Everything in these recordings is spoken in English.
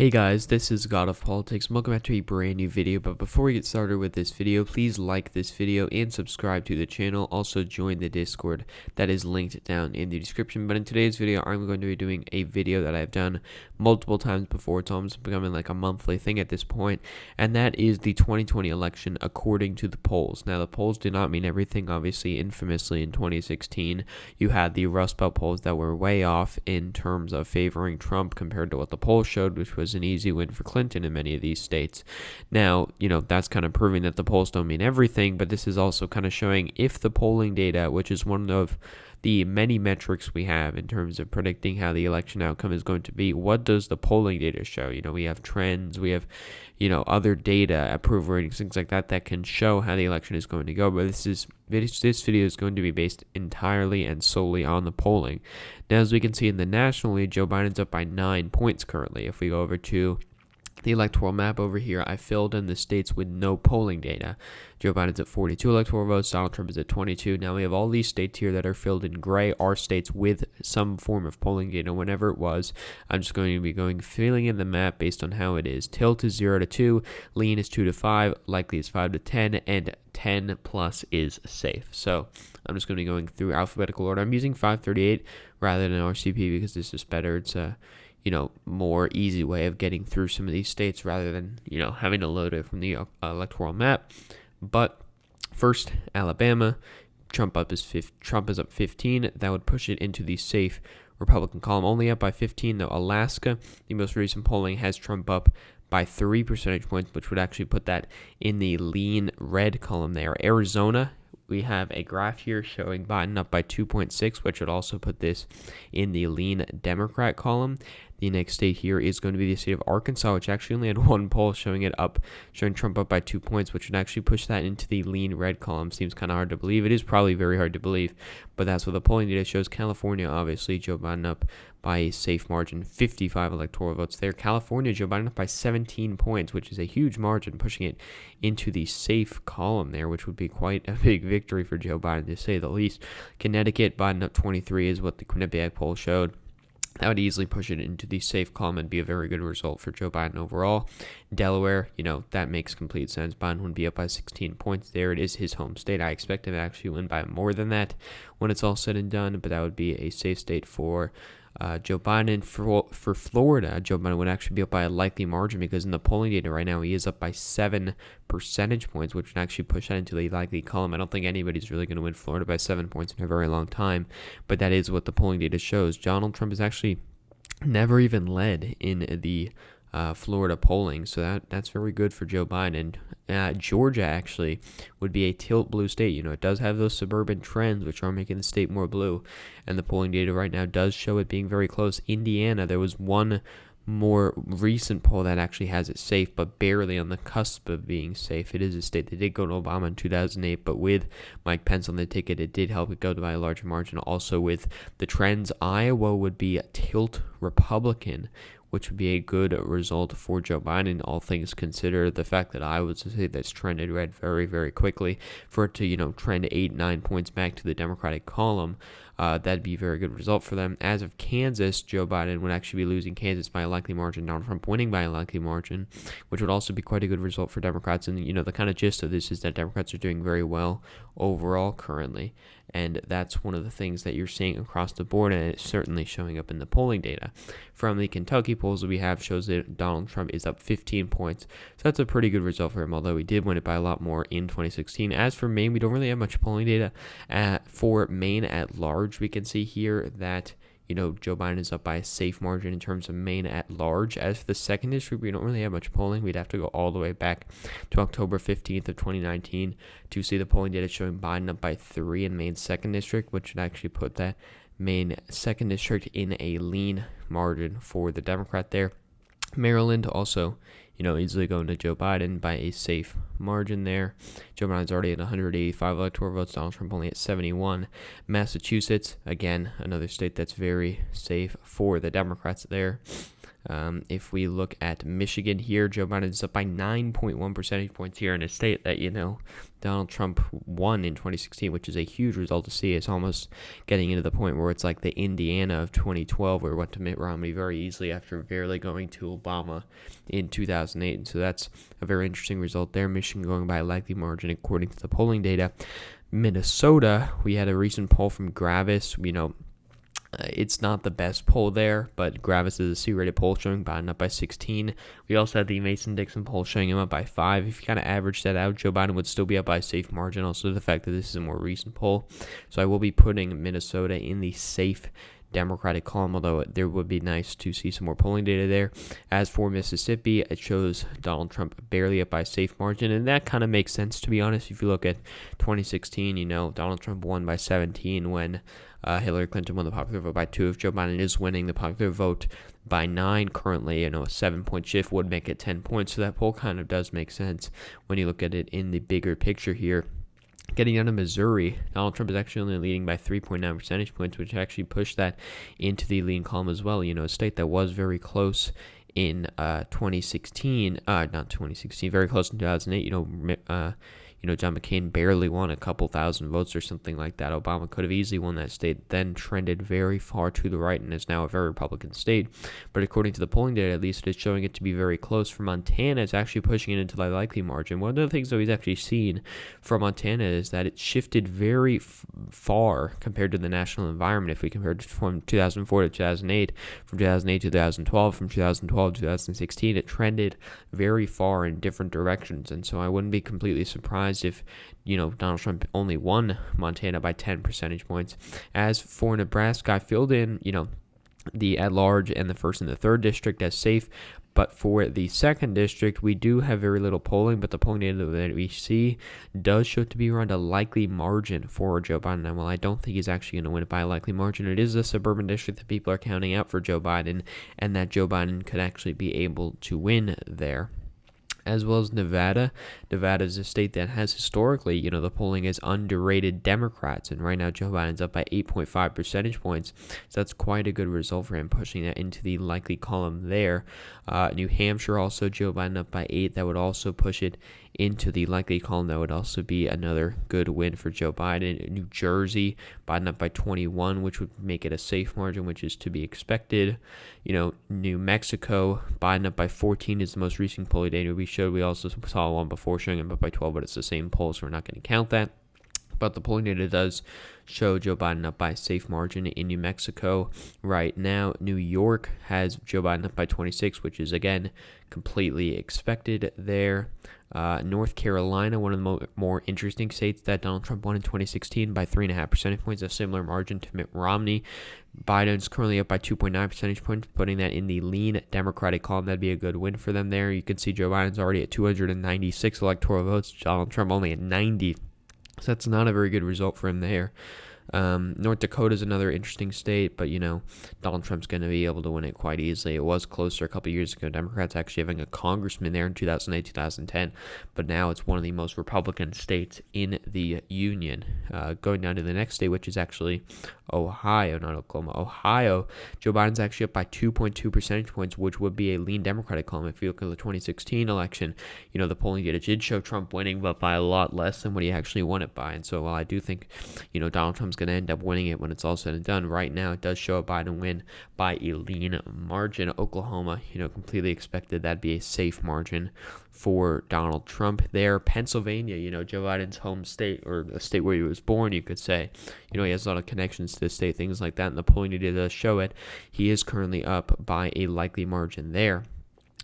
Hey guys, this is God of Politics. Welcome back to a brand new video, but before we get started with this video, please like this video and subscribe to the channel. Also join the Discord that is linked down in the description. But in today's video, I'm going to be doing a video that I've done multiple times before. It's almost becoming like a monthly thing at this point, and that is the 2020 election according to the polls. Now, the polls do not mean everything. Obviously, infamously in 2016, you had the Rust Belt polls that were way off in terms of favoring Trump compared to what the polls showed, which was an easy win for Clinton in many of these states. Now, that's kind of proving that the polls don't mean everything, but this is also kind of showing if the polling data, which is one of the many metrics we have in terms of predicting how the election outcome is going to be, what does the polling data show? We have trends, we have, other data, approval ratings, things like that that can show how the election is going to go. But this video is going to be based entirely and solely on the polling. Now, as we can see in the national lead, Joe Biden's up by 9 points currently. If we go over to the electoral map over here, I filled in the states with no polling data. Joe Biden's at 42 electoral votes. Donald Trump is at 22. Now we have all these states here that are filled in gray, are states with some form of polling data, whenever it was. I'm just going to be filling in the map based on how it is. Tilt is 0 to 2, lean is 2 to 5, likely is 5 to 10, and 10 plus is safe. So I'm just going to be going through alphabetical order. I'm using 538 rather than RCP because this is better. It's a more easy way of getting through some of these states rather than, having to load it from the electoral map. But first, Alabama, Trump is up 15. That would push it into the safe Republican column. Only up by 15, though. Alaska, the most recent polling has Trump up by 3 percentage points, which would actually put that in the lean red column there. Arizona, we have a graph here showing Biden up by 2.6, which would also put this in the lean Democrat column. The next state here is going to be the state of Arkansas, which actually only had one poll showing Trump up by 2 points, which would actually push that into the lean red column. Seems kind of hard to believe. It is probably very hard to believe, but that's what the polling data shows. California, obviously, Joe Biden up by a safe margin, 55 electoral votes there. California, Joe Biden up by 17 points, which is a huge margin, pushing it into the safe column there, which would be quite a big victory for Joe Biden, to say the least. Connecticut, Biden up 23 is what the Quinnipiac poll showed. That would easily push it into the safe column and be a very good result for Joe Biden overall. Delaware, that makes complete sense. Biden would be up by 16 points there. It is his home state. I expect him to actually win by more than that when it's all said and done, but that would be a safe state for Joe Biden. For Florida, Joe Biden would actually be up by a likely margin because in the polling data right now, he is up by 7 percentage points, which would actually push that into the likely column. I don't think anybody's really going to win Florida by 7 points in a very long time, but that is what the polling data shows. Donald Trump is actually never even led in the Florida polling, so that's very good for Joe Biden. Georgia actually would be a tilt blue state. It does have those suburban trends which are making the state more blue, and the polling data right now does show it being very close. Indiana, there was one more recent poll that actually has it safe, but barely on the cusp of being safe. It is a state that did go to Obama in 2008, but with Mike Pence on the ticket, it did help it go by a larger margin. Also with the trends, Iowa would be a tilt Republican, which would be a good result for Joe Biden, all things considered. The fact that Iowa's a state that's trended red very, very quickly, for it to, trend 8-9 points back to the Democratic column, that'd be a very good result for them. As of Kansas, Joe Biden would actually be losing Kansas by a likely margin, Donald Trump winning by a likely margin, which would also be quite a good result for Democrats. And, the kind of gist of this is that Democrats are doing very well overall currently. And that's one of the things that you're seeing across the board, and it's certainly showing up in the polling data. From the Kentucky polls that we have shows that Donald Trump is up 15 points. So that's a pretty good result for him, although he did win it by a lot more in 2016. As for Maine, we don't really have much polling data. For Maine at large, we can see here that Joe Biden is up by a safe margin in terms of Maine at large. As for the second district, we don't really have much polling. We'd have to go all the way back to October 15th of 2019 to see the polling data showing Biden up by 3 in Maine's second district, which would actually put that Maine second district in a lean margin for the Democrat there. Maryland also, easily going to Joe Biden by a safe margin there. Joe Biden's already at 185 electoral votes. Donald Trump only at 71. Massachusetts, again, another state that's very safe for the Democrats there. If we look at Michigan here, Joe Biden is up by 9.1 percentage points here in a state that, Donald Trump won in 2016, which is a huge result to see. It's almost getting into the point where it's like the Indiana of 2012, where it went to Mitt Romney very easily after barely going to Obama in 2008. And so that's a very interesting result there. Michigan going by a likely margin according to the polling data. Minnesota, we had a recent poll from Gravis. It's not the best poll there, but Gravis is a C-rated poll showing Biden up by 16. We also had the Mason-Dixon poll showing him up by 5. If you kind of average that out, Joe Biden would still be up by a safe margin. Also, the fact that this is a more recent poll. So I will be putting Minnesota in the safe Democratic column, although there would be nice to see some more polling data there. As for Mississippi, it shows Donald Trump barely up by a safe margin, and that kind of makes sense, to be honest. If you look at 2016, Donald Trump won by 17 when Hillary Clinton won the popular vote by 2. If Joe Biden is winning the popular vote by 9 currently, a 7-point shift would make it 10 points, so that poll kind of does make sense when you look at it in the bigger picture here. Getting down to Missouri, Donald Trump is actually only leading by 3.9 percentage points, which actually pushed that into the lean column as well. A state that was very close in 2016, very close in 2008. John McCain barely won a couple thousand votes or something like that. Obama could have easily won that state, then trended very far to the right and is now a very Republican state. But according to the polling data, at least, it is showing it to be very close. For Montana, it's actually pushing it into the likely margin. One of the things that we've actually seen from Montana is that it shifted very far compared to the national environment. If we compare it from 2004 to 2008, from 2008 to 2012, from 2012 to 2016, it trended very far in different directions. And so I wouldn't be completely surprised if Donald Trump only won Montana by 10 percentage points. As for Nebraska, I filled in the at-large and the 1st and the 3rd district as safe, but for the 2nd district, we do have very little polling, but the polling data that we see does show to be around a likely margin for Joe Biden. And while I don't think he's actually going to win it by a likely margin, it is a suburban district that people are counting out for Joe Biden, and that Joe Biden could actually be able to win there. As well as Nevada. Nevada is a state that has historically, the polling is underrated Democrats, and right now Joe Biden's up by 8.5 percentage points, so that's quite a good result for him, pushing that into the likely column there. New Hampshire also, Joe Biden up by 8, that would also push it into the likely column. That would also be another good win for Joe Biden. New Jersey, Biden up by 21, which would make it a safe margin, which is to be expected. New Mexico, Biden up by 14 is the most recent polling data we showed. We also saw one before showing him up by 12, but it's the same poll, so we're not going to count that. But the polling data does show Joe Biden up by a safe margin in New Mexico right now. New York has Joe Biden up by 26, which is, again, completely expected there. North Carolina, one of the more interesting states that Donald Trump won in 2016 by 3.5 percentage points, a similar margin to Mitt Romney. Biden's currently up by 2.9 percentage points, putting that in the lean Democratic column. That'd be a good win for them there. You can see Joe Biden's already at 296 electoral votes, Donald Trump only at 90. So that's not a very good result for him there. North Dakota is another interesting state, but Donald Trump's going to be able to win it quite easily. It was closer a couple years ago. Democrats actually having a congressman there in 2008, 2010, but now it's one of the most Republican states in the union. Going down to the next state, which is actually Ohio, not Oklahoma. Ohio, Joe Biden's actually up by 2.2 percentage points, which would be a lean Democratic column. If you look at the 2016 election, the polling data did show Trump winning, but by a lot less than what he actually won it by. And so while I do think, Donald Trump's going to end up winning it when it's all said and done, right now it does show a Biden win by a lean margin. Oklahoma, completely expected that'd be a safe margin for Donald Trump there. Pennsylvania, Joe Biden's home state, or the state where he was born, you could say. He has a lot of connections to the state, things like that, and the polling data does show it. He is currently up by a likely margin there,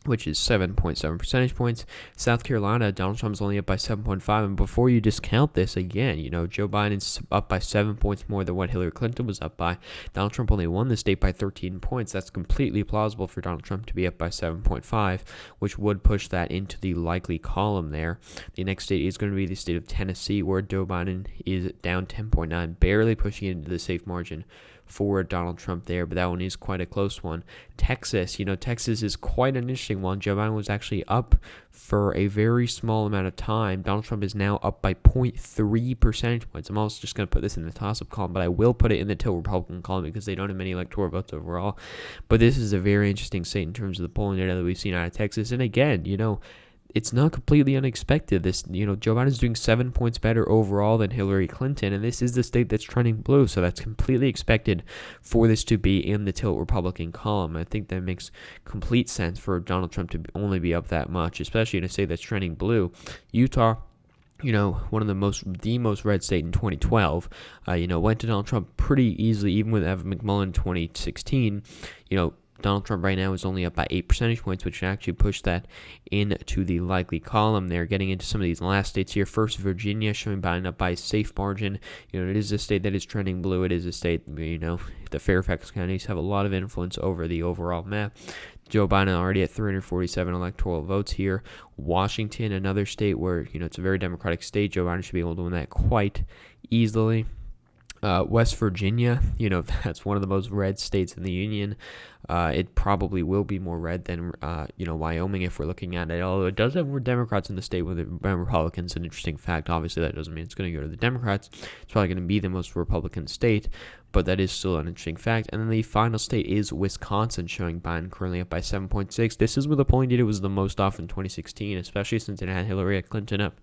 which is 7.7 percentage points. South Carolina, Donald Trump's only up by 7.5. And before you discount this again, Joe Biden's up by 7 points more than what Hillary Clinton was up by. Donald Trump only won the state by 13 points. That's completely plausible for Donald Trump to be up by 7.5, which would push that into the likely column there. The next state is going to be the state of Tennessee, where Joe Biden is down 10.9, barely pushing it into the safe margin for Donald Trump there, but that one is quite a close one. Texas, Texas is quite an interesting one. Joe Biden was actually up for a very small amount of time. Donald Trump is now up by 0.3 percentage points. I'm also just going to put this in the toss-up column, but I will put it in the tilt Republican column because they don't have many electoral votes overall. But this is a very interesting state in terms of the polling data that we've seen out of Texas. And again, it's not completely unexpected. This, Joe Biden's doing 7 points better overall than Hillary Clinton, and this is the state that's trending blue, so that's completely expected for this to be in the tilt Republican column. I think that makes complete sense for Donald Trump to only be up that much, especially in a state that's trending blue. Utah, one of the most red state in 2012, went to Donald Trump pretty easily, even with Evan McMullin in 2016. Donald Trump right now is only up by 8 percentage points, which should actually push that into the likely column there. Getting into some of these last states here. First, Virginia, showing Biden up by a safe margin. It is a state that is trending blue. It is a state, the Fairfax counties have a lot of influence over the overall map. Joe Biden already at 347 electoral votes here. Washington, another state where, it's a very Democratic state. Joe Biden should be able to win that quite easily. West Virginia, that's one of the most red states in the union. It probably will be more red than, Wyoming if we're looking at it, although it does have more Democrats in the state than Republicans. An interesting fact. Obviously, that doesn't mean it's going to go to the Democrats. It's probably going to be the most Republican state, but that is still an interesting fact. And then the final state is Wisconsin, showing Biden currently up by 7.6. This is where the polling data was the most off in 2016, especially since it had Hillary Clinton up,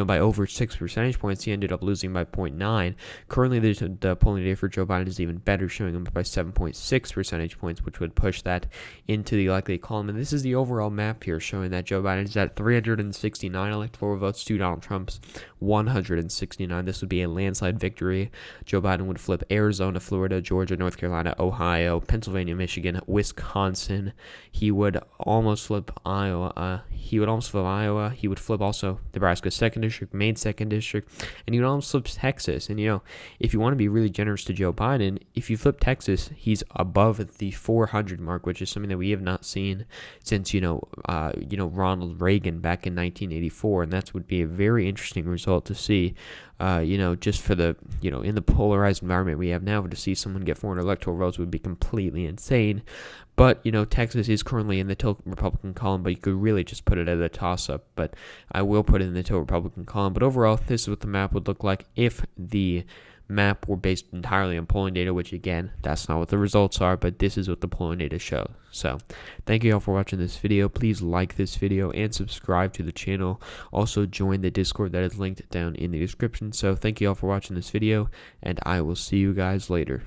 by over 6 percentage points. He ended up losing by 0.9. Currently, the polling data for Joe Biden is even better, showing him by 7.6 percentage points, which would push that into the likely column. And this is the overall map here, showing that Joe Biden is at 369 electoral votes to Donald Trump's 169. This would be a landslide victory. Joe Biden would flip Arizona, Florida, Georgia, North Carolina, Ohio, Pennsylvania, Michigan, Wisconsin. He would almost flip Iowa. He would flip also Nebraska 2nd District, Maine 2nd District, and he would almost flip Texas. And, if you want to be really generous to Joe Biden, if you flip Texas, he's above the 400 mark, which is something that we have not seen since, Ronald Reagan back in 1984. And that would be a very interesting result to see, just for the, in the polarized environment we have now, to see someone get 400 electoral votes would be completely insane. But, Texas is currently in the tilt Republican column, but you could really just put it as a toss-up. But I will put it in the tilt Republican column. But overall, this is what the map would look like if the map were based entirely on polling data, which, again, that's not what the results are, but this is what the polling data show. So, thank you all for watching this video. Please like this video and subscribe to the channel. Also, join the Discord that is linked down in the description. So, thank you all for watching this video, and I will see you guys later.